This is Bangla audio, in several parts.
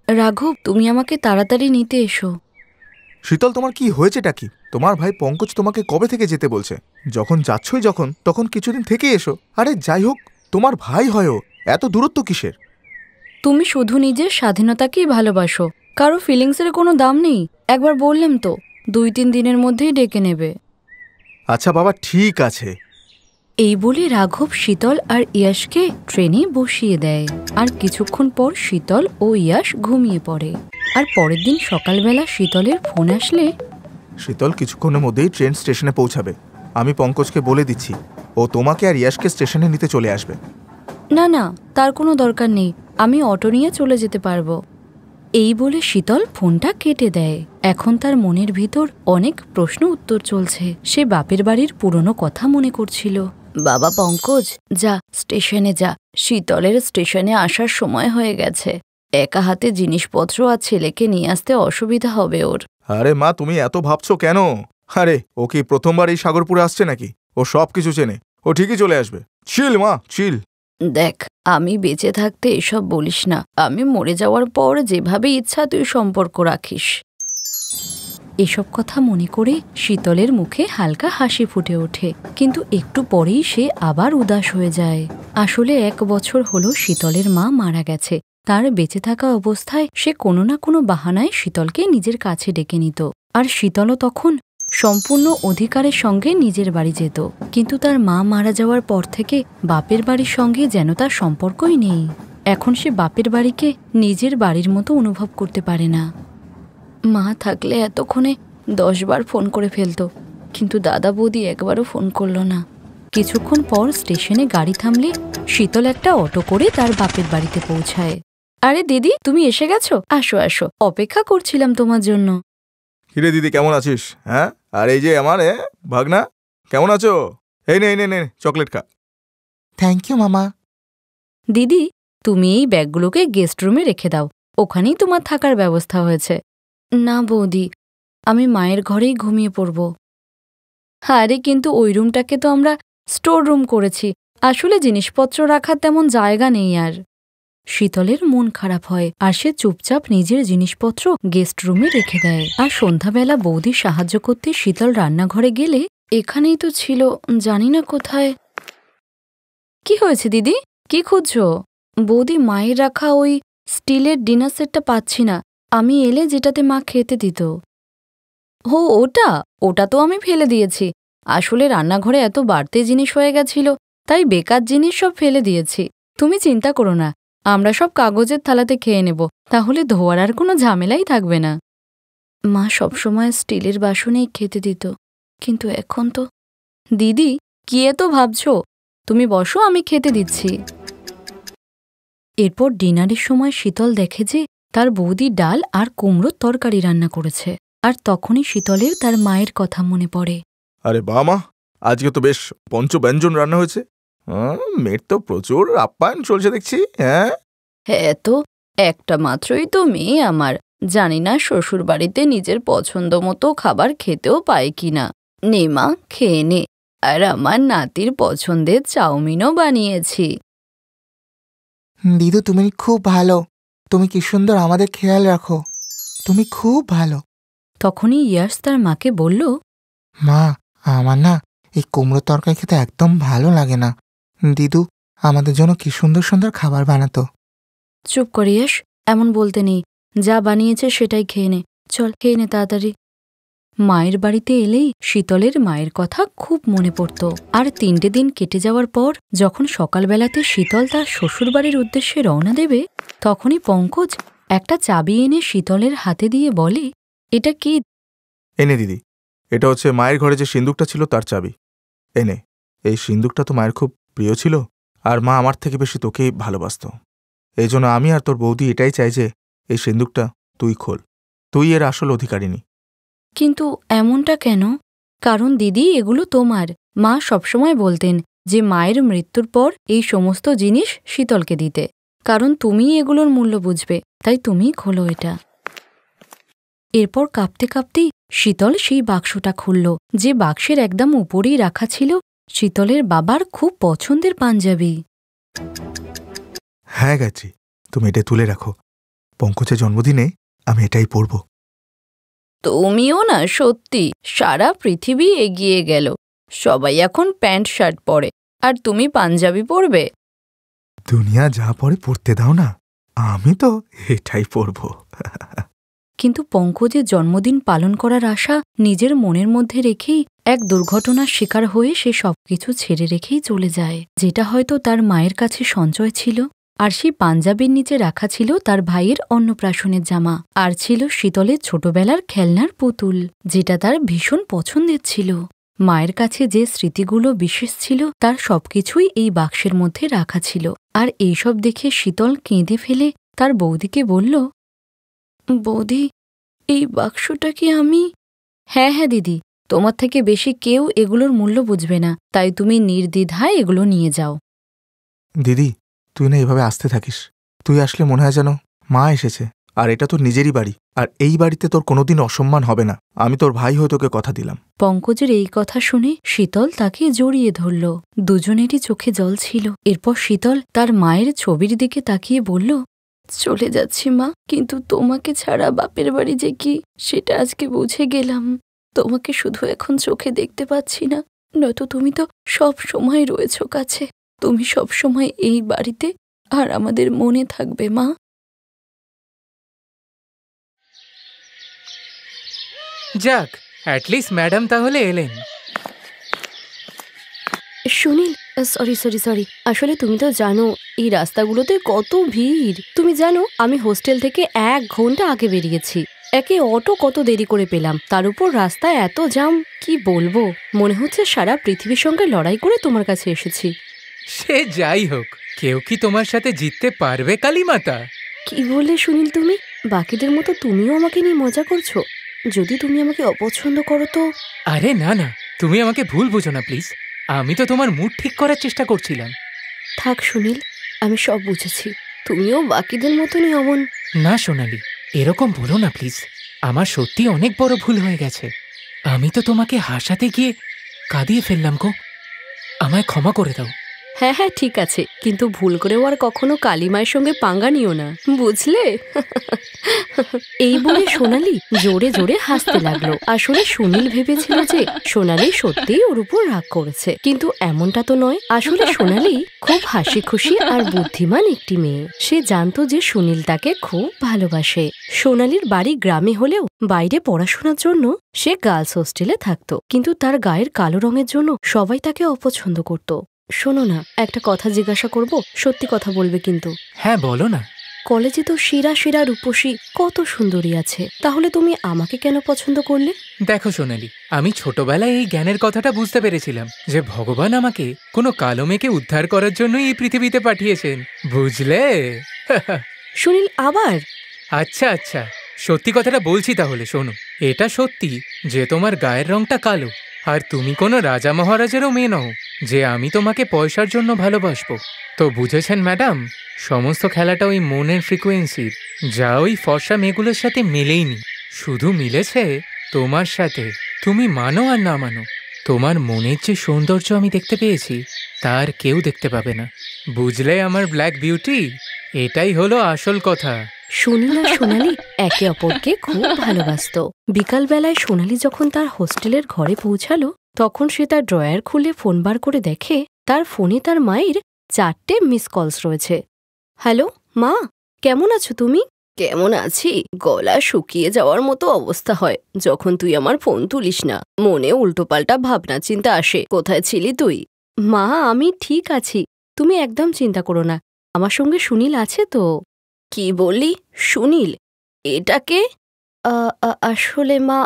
রাঘব, তুমি আমাকে তাড়াতাড়ি নিতে এসো। শীতল, তোমার কি হয়েছেটা কি? তোমার ভাই পঙ্কজ তোমাকে কবে থেকে যেতে বলছে? যখন যাচ্ছই তখন কিছুদিন থেকে এসো। আরে যাই হোক, তোমার ভাই হয়ও, এত দূরত্ব কিসের? তুমি শুধু নিজের স্বাধীনতাকেই ভালোবাসো, কারো ফিলিংসের কোনো দাম নেই। একবার বললাম তো 2-3 দিনের মধ্যেই ডেকে নেবে। আচ্ছা বাবা, ঠিক আছে। এই বলে রাঘব শীতল আর ইয়াশকে ট্রেনে বসিয়ে দেয়। আর কিছুক্ষণ পর শীতল ও ইয়াশ ঘুমিয়ে পড়ে। আর পরের দিন সকালবেলা শীতলের ফোন আসলে। শীতল কিছুক্ষণের মধ্যেই ট্রেন স্টেশনে পৌঁছাবে। আমি পঙ্কজকে বলে দিচ্ছি, ও তোমাকে আর ইয়াশকে স্টেশনে নিতে চলে আসবে। না না, তার কোনো দরকার নেই, আমি অটো নিয়ে চলে যেতে পারবো। এই বলে শীতল ফোনটা কেটে দেয়। এখন তার মনের ভিতর অনেক প্রশ্ন উত্তর চলছে। সে বাপের বাড়ির পুরনো কথা মনে করছিল। বাবা পঙ্কজ, যা স্টেশনে যা, শীতলের স্টেশনে আসার সময় হয়ে গেছে। একা হাতে জিনিসপত্র আর ছেলেকে নিয়ে আসতে অসুবিধা হবে ওর। আরে মা, তুমি এত ভাবছো কেন? আরে ও কি প্রথমবার এই সাগরপুরে আসছে নাকি? ও সব কিছু চেনে, ও ঠিকই চলে আসবে। চিল মা, চিল। দেখ, আমি বেঁচে থাকতে এসব বলিস না। আমি মরে যাওয়ার পর যেভাবে ইচ্ছা তুই সম্পর্ক রাখিস। এসব কথা মনে করে শীতলের মুখে হালকা হাসি ফুটে ওঠে, কিন্তু একটু পরেই সে আবার উদাস হয়ে যায়। আসলে 1 বছর হলো শীতলের মা মারা গেছে। তার বেঁচে থাকা অবস্থায় সে কোনো না কোনো বাহানায় শীতলকে নিজের কাছে ডেকে নিত। আর শীতলও তখন সম্পূর্ণ অধিকারের সঙ্গে নিজের বাড়ি যেত। কিন্তু তার মা মারা যাওয়ার পর থেকে বাপের বাড়ির সঙ্গে যেন তার সম্পর্কই নেই। এখন সে বাপের বাড়িকে নিজের বাড়ির মতো অনুভব করতে পারে না। মা থাকলে এতক্ষণে 10 বার ফোন করে ফেলতো, কিন্তু দাদা বৌদি একবারও ফোন করলো না। কিছুক্ষণ পর স্টেশনে গাড়ি থামলে শীতল একটা অটো করে তার বাপের বাড়িতে পৌঁছায়। আরে দিদি, তুমি এসে গেছো? আসো আসো, অপেক্ষা করছিলাম তোমার জন্য। কিরে দিদি, কেমন আছিস? হ্যাঁ, আর এই যে আমার ভাগনা, কেমন আছো? এই নে নে নে, চকলেট খা। থ্যাংক ইউ মামা। দিদি, তুমি এই ব্যাগগুলোকে গেস্ট রুমে রেখে দাও, ওখানেই তোমার থাকার ব্যবস্থা হয়েছে। না বৌদি, আমি মায়ের ঘরেই ঘুমিয়ে পড়ব। আরে কিন্তু ওই রুমটাকে তো আমরা স্টোর রুম করেছি, আসলে জিনিসপত্র রাখার তেমন জায়গা নেই। আর শীতলের মন খারাপ হয়, আর সে চুপচাপ নিজের জিনিসপত্র গেস্ট রুমে রেখে দেয়। আর সন্ধ্যাবেলা বৌদি সাহায্য করতে শীতল রান্নাঘরে গেলে এখানেই তো ছিল, জানি না কোথায়। কি হয়েছে দিদি, কি খুঁজছো? বৌদি, মায়ের রাখা ওই স্টিলের ডিনার সেটটা পাচ্ছি না। আমি এলে যেটাতে মা খেতে দিত। ও, ওটা ওটা তো আমি ফেলে দিয়েছি। আসলে রান্নাঘরে এত বাড়তি জিনিস হয়ে গেছিল, তাই বেকার জিনিস সব ফেলে দিয়েছি। তুমি চিন্তা করো না, আমরা সব কাগজের থালাতে খেয়ে নেব, তাহলে ধোয়ার আর কোনো ঝামেলাই থাকবে না। মা সবসময় স্টিলের বাসনেই খেতে দিত, কিন্তু এখন তো। দিদি, কি এত ভাবছো? তুমি বসো, আমি খেতে দিচ্ছি। এরপর ডিনারের সময় শীতল দেখে যে তার বৌদি ডাল আর কুমড়োর তরকারি রান্না করেছে। আর তখনই শীতলের তার মায়ের কথা মনে পড়ে। আরে বা মা, আজকে তো বেশ পঞ্চব্যঞ্জন রান্না হয়েছে। মেয়ের তো প্রচুর আপ্যায়ন চলছে দেখছি। হ্যাঁ হ্যাঁ, তো একটা মাত্রই তো মেয়ে আমার, জানি না শ্বশুর বাড়িতে নিজের পছন্দ মতো খাবার খেতেও পায় কিনা। নে মা, খেয়ে নে। আর আমার নাতির পছন্দের চাউমিনও বানিয়েছি। দিদু, তুমি খুব ভালো। তুমি কি সুন্দর আমাদের খেয়াল রাখো। তুমি খুব ভালো। তখনই ইয়াশ তার মাকে বলল, মা, আমার না এই কুমড়ো তরকারি খেতে একদম ভালো লাগে না। দিদু আমাদের জন্য কি সুন্দর সুন্দর খাবার বানাতো। চুপ কর ইয়াশ, এমন বলতে নেই। যা বানিয়েছে সেটাই খেয়ে নে, চল খেয়ে নে তাড়াতাড়ি। মায়ের বাড়িতে এলেই শীতলের মায়ের কথা খুব মনে পড়ত। আর 3টে দিন কেটে যাওয়ার পর যখন সকালবেলাতে শীতল তার শ্বশুরবাড়ির উদ্দেশ্যে রওনা দেবে, তখনই পঙ্কজ একটা চাবি এনে শীতলের হাতে দিয়ে বলে, এটা কি? এনে দিদি, এটা হচ্ছে মায়ের ঘরে যে সিন্দুকটা ছিল তার চাবি। এনে, এই সিন্দুকটা তো মায়ের খুব প্রিয় ছিল, আর মা আমার থেকে বেশি তোকেই ভালোবাসত। এই জন্য আমি আর তোর বৌদি এটাই চাই যে এই সিন্দুকটা তুই খোল। তুই এর আসল অধিকারিনী। কিন্তু এমনটা কেন? কারণ দিদি, এগুলো তোমার। মা সবসময় বলতেন যে মায়ের মৃত্যুর পর এই সমস্ত জিনিস শীতলকে দিতে, কারণ তুমিই এগুলোর মূল্য বুঝবে, তাই তুমিই খোলো এটা। এরপর কাঁপতে কাঁপতেই শীতল সেই বাক্সটা খুলল, যে বাক্সের একদম উপরেই রাখা ছিল শীতলের বাবার খুব পছন্দের পাঞ্জাবি। হ্যাঁ গাছি, তুমি এটা তুলে রাখো। পঙ্কজের জন্মদিনে আমি এটাই পরব। তুমিও না, সত্যি সারা পৃথিবী এগিয়ে গেল। সবাই এখন প্যান্ট শার্ট পরে, আর তুমি পাঞ্জাবি পরবে। দুনিয়া যা পরে পড়তে দাও না, আমি তো এটাই পরব। কিন্তু পঙ্কজের জন্মদিন পালন করার আশা নিজের মনের মধ্যে রেখেই এক দুর্ঘটনার শিকার হয়ে সে সবকিছু ছেড়ে রেখেই চলে যায়, যেটা হয়তো তার মায়ের কাছে সঞ্চয় ছিল। আর সেই পাঞ্জাবির নিচে রাখা ছিল তার ভাইয়ের অন্নপ্রাশনের জামা, আর ছিল শীতলের ছোটবেলার খেলনার পুতুল, যেটা তার ভীষণ পছন্দের ছিল। মায়ের কাছে যে স্মৃতিগুলো বিশেষ ছিল তার সবকিছুই এই বাক্সের মধ্যে রাখা ছিল। আর এইসব দেখে শীতল কেঁদে ফেলে তার বৌদিকে বলল, বৌদি, এই বাক্সটা কি আমি? হ্যাঁ হ্যাঁ দিদি, তোমার থেকে বেশি কেউ এগুলোর মূল্য বুঝবে না, তাই তুমি নির্দ্বিধায় এগুলো নিয়ে যাও। দিদি, তুই না এভাবে আসতে থাকিস। তুই আসলে মনে হয় যেন মা এসেছে। আর এটা তোর নিজেরই বাড়ি, আর এই বাড়িতে তোর কোনোদিন অসম্মান হবে না। আমি তোর ভাই হয়ে তোকে কথা দিলাম। পঙ্কজের এই কথা শুনে শীতল তাকে জড়িয়ে ধরল। দুজনেরই চোখে জল ছিল। এরপর শীতল তার মায়ের ছবির দিকে তাকিয়ে বলল, চলে যাচ্ছি মা, কিন্তু তোমাকে ছাড়া বাপের বাড়ি যে কি সেটা আজকে বুঝে গেলাম। তোমাকে শুধু এখন চোখে দেখতে পাচ্ছি না, নয়তো তুমি তো সব সময় রয়েছো কাছে। তুমি সব সময় এই বাড়িতে আর আমাদের মনে থাকবে মা। যাক, অ্যাটলিস্ট ম্যাডাম তাহলে এলেন। সুনীল, সরি, আসলে তুমি তো জানো এই রাস্তাগুলোতে কত ভিড়। তুমি জানো আমি হোস্টেল থেকে 1 ঘন্টা আগে বেরিয়েছি। একে অটো কত দেরি করে পেলাম, তার উপর রাস্তায় এত জাম। কি বলবো, মনে হচ্ছে সারা পৃথিবীর সঙ্গে লড়াই করে তোমার কাছে এসেছি। সে যাই হোক, কেউ কি তোমার সাথে জিততে পারবে কালীমাতা? কি বললে সুনীল তুমি? বাকিদের মতো তুমিও আমাকে নিয়ে মজা করছো? যদি তুমি আমাকে অপছন্দ করো তো? আরে না না, তুমি আমাকে ভুল বুঝো না প্লিজ। আমি তো তোমার মুড ঠিক করার চেষ্টা করছিলাম। থাক সুনীল, আমি সব বুঝেছি। তুমিও বাকিদের মতনই অমন। না সোনালি, এরকম বলো না প্লিজ। আমার সত্যি অনেক বড় ভুল হয়ে গেছে। আমি তো তোমাকে হাসাতে গিয়ে কাঁদিয়ে ফেললাম গো। আমায় ক্ষমা করে দাও। হ্যাঁ হ্যাঁ ঠিক আছে, কিন্তু ভুল করেও আর কখনো কালিমায়ের সঙ্গে পাঙ্গা নিও না, বুঝলে? এই বলে সোনালি জোরে জোরে হাসতে লাগলো। আসলে সুনীল ভেবেছিল যে সোনালি সত্যিই ওর উপর রাগ করেছে, কিন্তু এমনটা তো নয়। আসলে সোনালি খুব হাসি খুশি আর বুদ্ধিমান একটি মেয়ে। সে জানতো যে সুনীল তাকে খুব ভালোবাসে। সোনালির বাড়ি গ্রামে হলেও বাইরে পড়াশোনার জন্য সে গার্লস হোস্টেলে থাকতো, কিন্তু তার গায়ের কালো রঙের জন্য সবাই তাকে অপছন্দ করত। শোনো না, একটা কথা জিজ্ঞাসা করব, সত্যি কথা বলবে কিন্তু। হ্যাঁ বলো না। কলেজে তো সেরা রূপসী কত সুন্দরী আছে, তাহলে তুমি আমাকে কেন পছন্দ করলে? দেখো সোনালি, আমি ছোটবেলায় এই জ্ঞানের কথাটা বুঝতে পেরেছিলাম যে ভগবান আমাকে কোনো কালো মেয়েকে উদ্ধার করার জন্যই এই পৃথিবীতে পাঠিয়েছেন, বুঝলে? সুনীল আবার? আচ্ছা আচ্ছা, সত্যি কথাটা বলছি তাহলে শোনো। এটা সত্যি যে তোমার গায়ের রংটা কালো, আর তুমি কোনো রাজা মহারাজেরও মেয়ে নও যে আমি তোমাকে পয়সার জন্য ভালোবাসবো। তো বুঝেছেন ম্যাডাম, সমস্ত খেলাটা ওই মনের ফ্রিকোয়েন্সির, যা ওই ফর্সা মেয়েগুলোর সাথে মেলেইনি। শুধু মিলেছে তোমার সাথে। তুমি মানো আর না মানো, তোমার মনের যে সৌন্দর্য আমি দেখতে পেয়েছি তার কেউ দেখতে পাবে না, বুঝলে আমার ব্ল্যাক বিউটি? এটাই হলো আসল কথা। সুনীল আর সোনালি একে অপরকে খুব ভালোবাসত। বিকালবেলায় সোনালি যখন তার হোস্টেলের ঘরে পৌঁছালো, তখন সে তার ড্রয়ার খুলে ফোন বার করে দেখে তার ফোনে তার মায়ের 4টে মিস কলস রয়েছে। হ্যালো মা, কেমন আছো তুমি? কেমন আছি, গলা শুকিয়ে যাওয়ার মতো অবস্থা হয় যখন তুই আমার ফোন তুলিস না। মনে উল্টোপাল্টা ভাবনা চিন্তা আসে, কোথায় ছিলি তুই? মা, আমি ঠিক আছি, তুমি একদম চিন্তা করো না। আমার সঙ্গে সুনীল আছে তো। কি বললি? সুনীল? এটাকে? আসলে মা,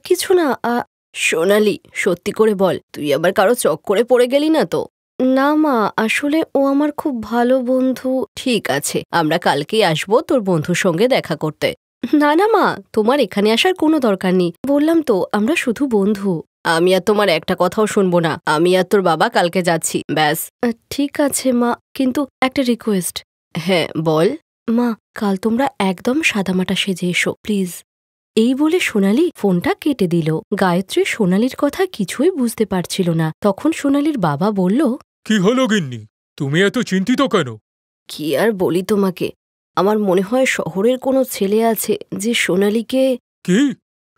কিছু না। সোনালি, সত্যি করে বল, তুই আবার কারো চক্করে পড়ে গেলি না তো? না মা, আসলে ও আমার খুব ভালো বন্ধু। ঠিক আছে, আমরা কালকেই আসবো তোর বন্ধুর সঙ্গে দেখা করতে। না না মা, তোমার এখানে আসার কোনো দরকার নেই। বললাম তো আমরা শুধু বন্ধু। আমি আর তোমার একটা কথাও শুনবো না। আমি আর তোর বাবা কালকে যাচ্ছি, ব্যাস। ঠিক আছে মা, কিন্তু একটা রিকোয়েস্ট। হ্যাঁ বল। মা, কাল তোমরা একদম সাদামাটা সেজে এসো প্লিজ। এই বলে সোনালি ফোনটা কেটে দিল। গায়ত্রী সোনালির কথা কিছুই বুঝতে পারছিল না। তখন সোনালির বাবা বলল, কি হলো গিন্নি, তুমি এত চিন্তিত কেন? কি আর বলি তোমাকে, আমার মনে হয় শহরের কোনো ছেলে আছে যে সোনালীকে। কি?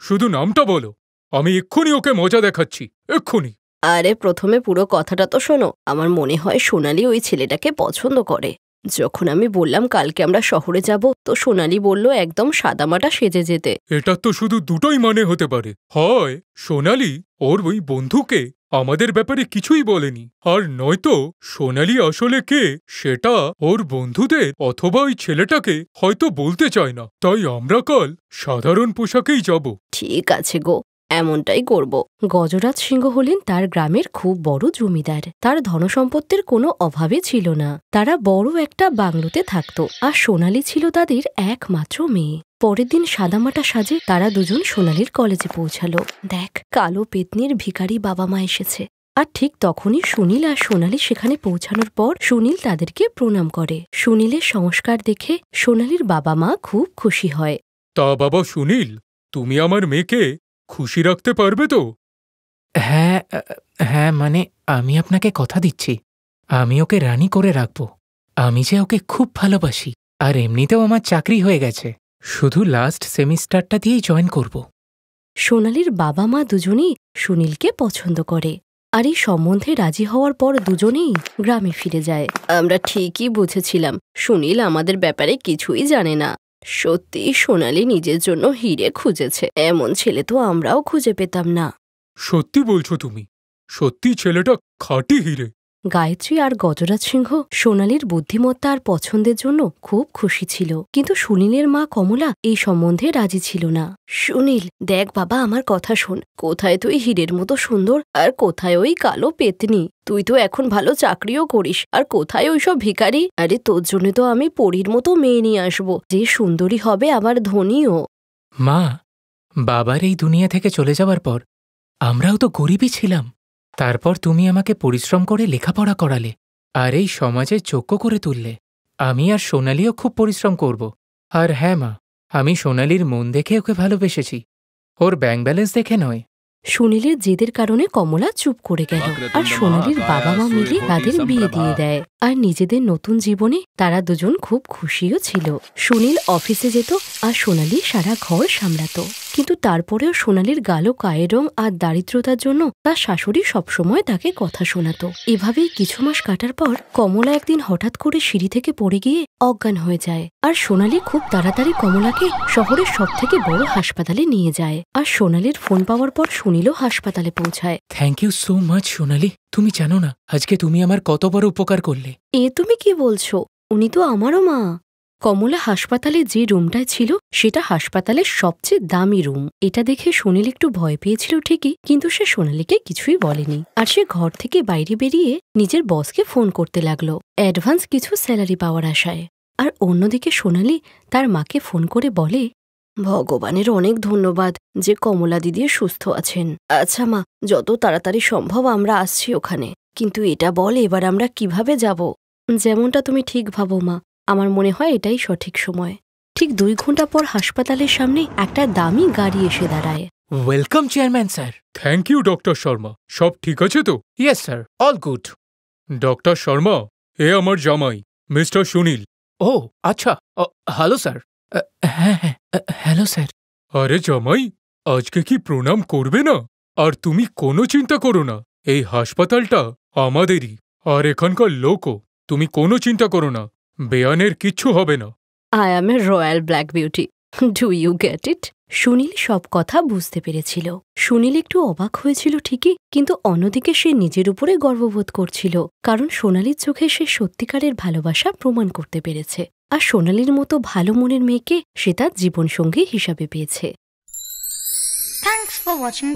শুধু নামটা বলো, আমি এক্ষুনি ওকে মজা দেখাচ্ছি, এক্ষুনি। আরে প্রথমে পুরো কথাটা তো শোনো। আমার মনে হয় সোনালী ওই ছেলেটাকে পছন্দ করে। যখন আমি বললাম কালকে আমরা শহরে যাব, তো সোনালী বলল একদম সাদামাটা সেজে যেতে। এটা তো শুধু দুটোই মানে হতে পারে, হয় সোনালী ওর ওই বন্ধুকে আমাদের ব্যাপারে কিছুই বলেনি, আর নয়তো সোনালী আসলে কে সেটা ওর বন্ধুদের অথবা ওই ছেলেটাকে হয়তো বলতে চায় না, তাই আমরা কাল সাধারণ পোশাকেই যাব। ঠিক আছে গো, এমনটাই করব। গজরাজ সিংহ হলেন তার গ্রামের খুব বড় জমিদার। তার ধনসম্পত্তির কোনো অভাবই ছিল না। তারা বড় একটা বাংলোতে থাকত, আর সোনালী ছিল তাদের একমাত্র মেয়ে। পরের দিন সাদামাটা সাজে তারা দুজন সোনালীর কলেজে পৌঁছালো। দেখ, কালো পেতনির ভিখারি বাবা মা এসেছে। আর ঠিক তখনই সুনীল আর সোনালী সেখানে পৌঁছানোর পর সুনীল তাদেরকে প্রণাম করে। সুনীলের সংস্কার দেখে সোনালীর বাবা মা খুব খুশি হয়। তা বাবা সুনীল, তুমি আমার মেয়েকে খুশি রাখতে পারবে তো? হ্যাঁ হ্যাঁ, মানে আমি আপনাকে কথা দিচ্ছি, আমি ওকে রানী করে রাখব। আমি যে ওকে খুব ভালোবাসি, আর এমনিতেও আমার চাকরি হয়ে গেছে, শুধু লাস্ট সেমিস্টারটা দিয়েই জয়েন করব। সোনালীর বাবা মা দুজনেই সুনীলকে পছন্দ করে, আর এই সম্বন্ধে রাজি হওয়ার পর দুজনেই গ্রামে ফিরে যায়। আমরা ঠিকই বুঝেছিলাম সুনীল আমাদের ব্যাপারে কিছুই জানে না। সত্যি সোনালী নিজের জন্য হিরে খুঁজেছে। এমন ছেলে তো আমরাও খুঁজে পেতাম না। সত্যি বলছো তুমি? সত্যি ছেলেটা খাঁটি হিরে। গায়ত্রী আর গজরাজ সিংহ সোনালীর বুদ্ধিমত্তা আর পছন্দের জন্য খুব খুশি ছিল, কিন্তু সুনীলের মা কমলা এই সম্বন্ধে রাজি ছিল না। সুনীল, দেখ বাবা, আমার কথা শোন। কোথায় তুই হীরের মতো সুন্দর, আর কোথায় ওই কালো পেতনি? তুই তো এখন ভালো চাকরিও করিস, আর কোথায় ওইসব ভিখারি? আরে তোর জন্য তো আমি পরীর মতো মেয়ে নিয়ে আসবো, যে সুন্দরী হবে আবার ধনীও। মা, বাবার এই দুনিয়া থেকে চলে যাওয়ার পর আমরাও তো গরিবই ছিলাম। তারপর তুমি আমাকে পরিশ্রম করে লেখাপড়া করালে, আর এই সমাজে যোগ্য করে তুললে। আমি আর সোনালীও খুব পরিশ্রম করব। আর হ্যাঁ মা, আমি সোনালীর মন দেখে ওকে ভালোবেসেছি, ওর ব্যাংক ব্যালেন্স দেখে নয়। সুনীলের জেদের কারণে কমলা চুপ করে গেল, আর সোনালীর বাবা মা মিলে তাদের বিয়ে দিয়ে দেয়। আর নিজেদের নতুন জীবনে তারা দুজন খুব খুশিও ছিল। সুনীল অফিসে যেত, আর সোনালী সারা ঘর সামলাতো। কিন্তু তারপরেও সোনালীর গালো কায়ের রং আর দারিদ্রতার জন্য তার শাশুড়ি সবসময় তাকে কথা শোনাতো। এভাবেই কিছু মাস কাটার পর কমলা একদিন হঠাৎ করে সিঁড়ি থেকে পড়ে গিয়ে অজ্ঞান হয়ে যায়। আর সোনালী খুব তাড়াতাড়ি কমলাকে শহরের সবথেকে বড় হাসপাতালে নিয়ে যায়। আর সোনালীর ফোন পাওয়ার পর সুনীলও হাসপাতালে পৌঁছায়। থ্যাংক ইউ সো মাচ সোনালী, তুমি জানো না আজকে তুমি আমার কত বড় উপকার করলে। এ তুমি কি বলছো? উনি তো আমারও মা। কমলা হাসপাতালে যে রুমটায় ছিল সেটা হাসপাতালের সবচেয়ে দামি রুম। এটা দেখে সুনীল একটু ভয় পেয়েছিল ঠিকই, কিন্তু সে সোনালীকে কিছুই বলেনি। আর সে ঘর থেকে বাইরে বেরিয়ে নিজের বসকে ফোন করতে লাগলো, অ্যাডভান্স কিছু স্যালারি পাওয়ার আশায়। আর অন্যদিকে সোনালী তার মাকে ফোন করে বলে, ভগবানের অনেক ধন্যবাদ যে কমলা দিদি সুস্থ আছেন। আচ্ছা মা, যত তাড়াতাড়ি সম্ভব আমরা আসছি ওখানে। কিন্তু এটা বল, এবার আমরা কিভাবে যাব? যেমনটা তুমি ঠিক ভাবো মা, আমার মনে হয় এটাই সঠিক সময়। ঠিক 2 ঘন্টা পর হাসপাতালের সামনে একটা দামি গাড়ি এসে দাঁড়ায়। Welcome chairman sir. Thank you doctor Sharma. সব ঠিক আছে তো? Yes sir, all good. Doctor Sharma, এ আমার জামাই মিস্টার সুনীল। ও আচ্ছা, হ্যালো স্যার। হ্যাঁ হ্যাঁ, হ্যালো স্যার। আরে জামাই, আজকে কি প্রণাম করবে না? আর তুমি কোনো চিন্তা করো না, এই হাসপাতালটা আমাদেরই, আর এখানকার লোকও। তুমি কোনো চিন্তা করো না, বেয়ানের কিচ্ছু হবে না। I am a royal black beauty, do you get it? Sunil সব কথা বুঝতে পেরেছিল। সুনীল একটু অবাক হয়েছিল ঠিকই, কিন্তু অন্যদিকে সে নিজের উপরে গর্ববোধ করছিল, কারণ সোনালীর চোখে সে সত্যিকারের ভালোবাসা প্রমাণ করতে পেরেছে। আর সোনালীর মতো ভালো মনের মেয়েকে সে তার জীবনসঙ্গী হিসাবে পেয়েছে। Thanks for watching.